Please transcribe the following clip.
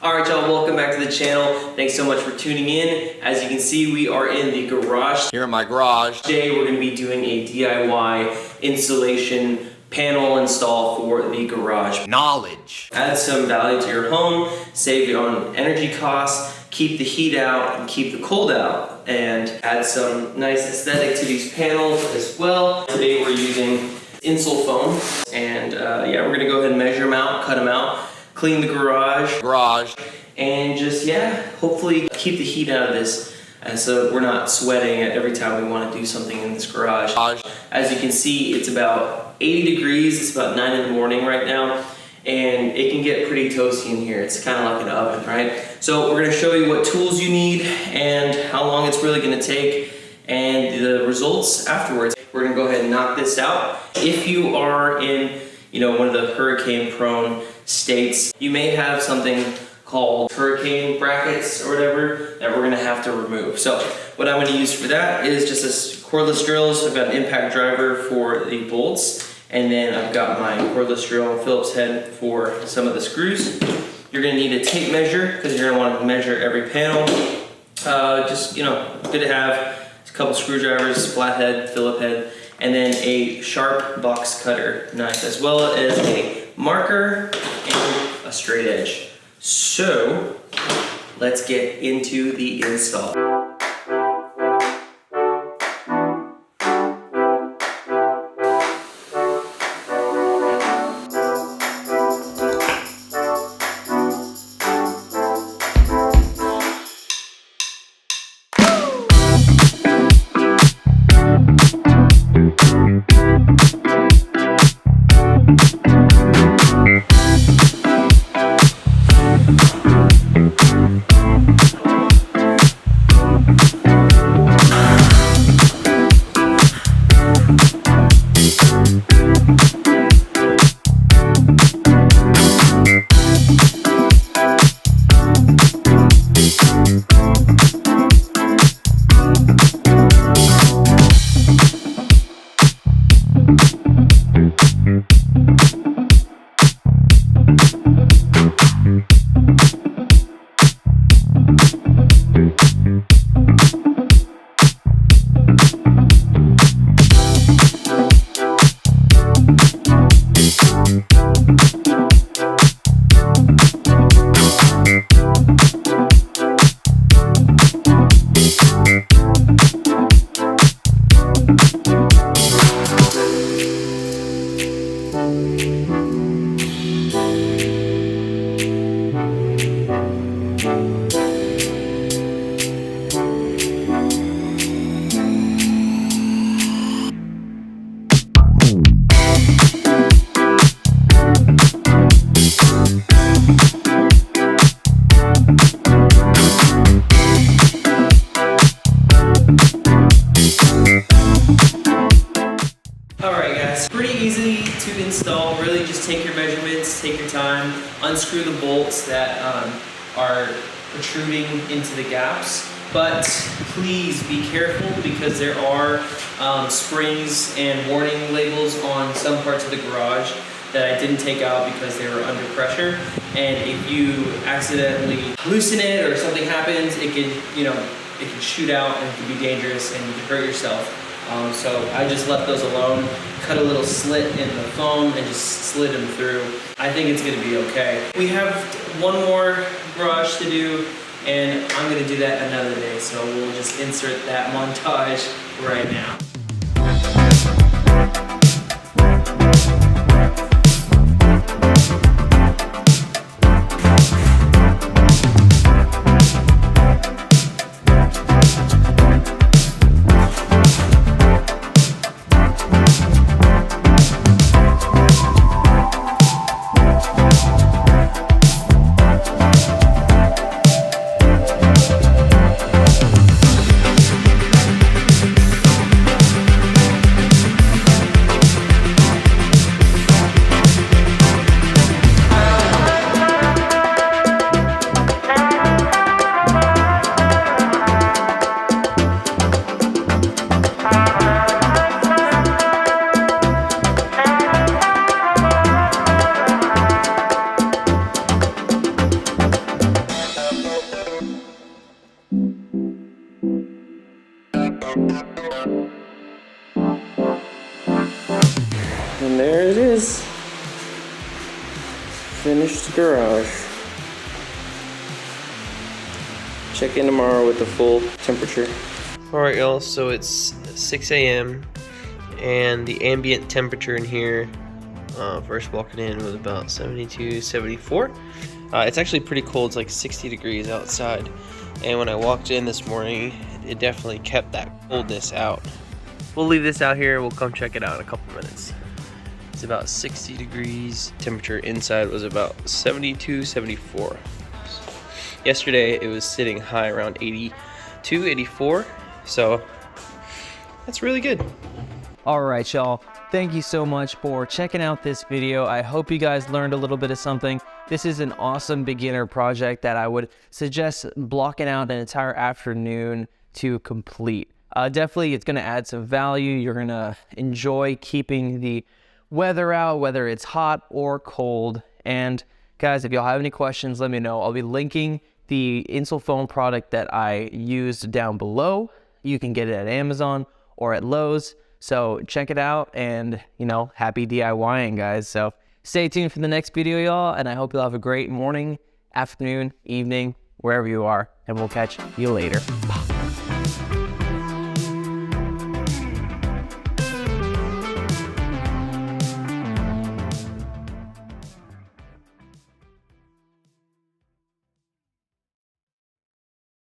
Alright y'all, welcome back to the channel. Thanks so much for tuning in. As you can see, we are in the garage. Here in my garage. Today we're going to be doing a DIY insulation panel install for the garage. Knowledge. Add some value to your home, save on energy costs, keep the heat out and keep the cold out, and add some nice aesthetic to these panels as well. Today we're using insul foam, and yeah, we're going to go ahead and measure them out, cut them out, clean the garage, and just, yeah, hopefully keep the heat out of this so we're not sweating every time we want to do something in this garage. As you can see, it's about 80 degrees, it's about 9 in the morning right now, and it can get pretty toasty in here. It's kind of like an oven, right? So we're going to show you what tools you need and how long it's really going to take and the results afterwards. We're going to go ahead and knock this out. If you are in, one of the hurricane-prone states, you may have something called hurricane brackets or whatever that we're going to have to remove. So what I'm going to use for that is just a cordless drill. So I've got an impact driver for the bolts, and then I've got my cordless drill and Phillips head for some of the screws. You're going to need a tape measure because you're going to want to measure every panel. Just, good to have a couple screwdrivers, flathead, Phillip head, and then a sharp box cutter knife, as well as a marker and a straight edge. So let's get into the install. Alright guys, pretty easy to install. Really just take your measurements, take your time, unscrew the bolts that are protruding into the gaps. But please be careful because there are springs and warning labels on some parts of the garage that I didn't take out because they were under pressure. And if you accidentally loosen it or something happens, it can, it can shoot out and it can be dangerous and you can hurt yourself. So I just left those alone, cut a little slit in the foam and just slid them through. I think it's gonna be okay. We have one more garage to do and I'm gonna do that another day. So we'll just insert that montage right now. And there it is. Finished garage. Check in tomorrow with the full temperature. Alright y'all, so it's 6 a.m. and the ambient temperature in here, first walking in, was about 72, 74. It's actually pretty cold, it's like 60 degrees outside. And when I walked in this morning, it definitely kept that coldness out. We'll leave this out here, we'll come check it out in a couple minutes. It's about 60 degrees. Temperature inside was about 72, 74. Yesterday it was sitting high around 82, 84. So that's really good. All right, y'all. Thank you so much for checking out this video. I hope you guys learned a little bit of something. This is an awesome beginner project that I would suggest blocking out an entire afternoon to complete. Definitely, it's gonna add some value. You're gonna enjoy keeping the weather out, whether it's hot or cold. And guys, if y'all have any questions, let me know. I'll be linking the insulate product that I used down below. You can get it at Amazon or at Lowe's. So check it out, and you know, happy DIYing, guys. So stay tuned for the next video, y'all, and I hope you'll have a great morning, afternoon, evening, wherever you are, and we'll catch you later. Bye.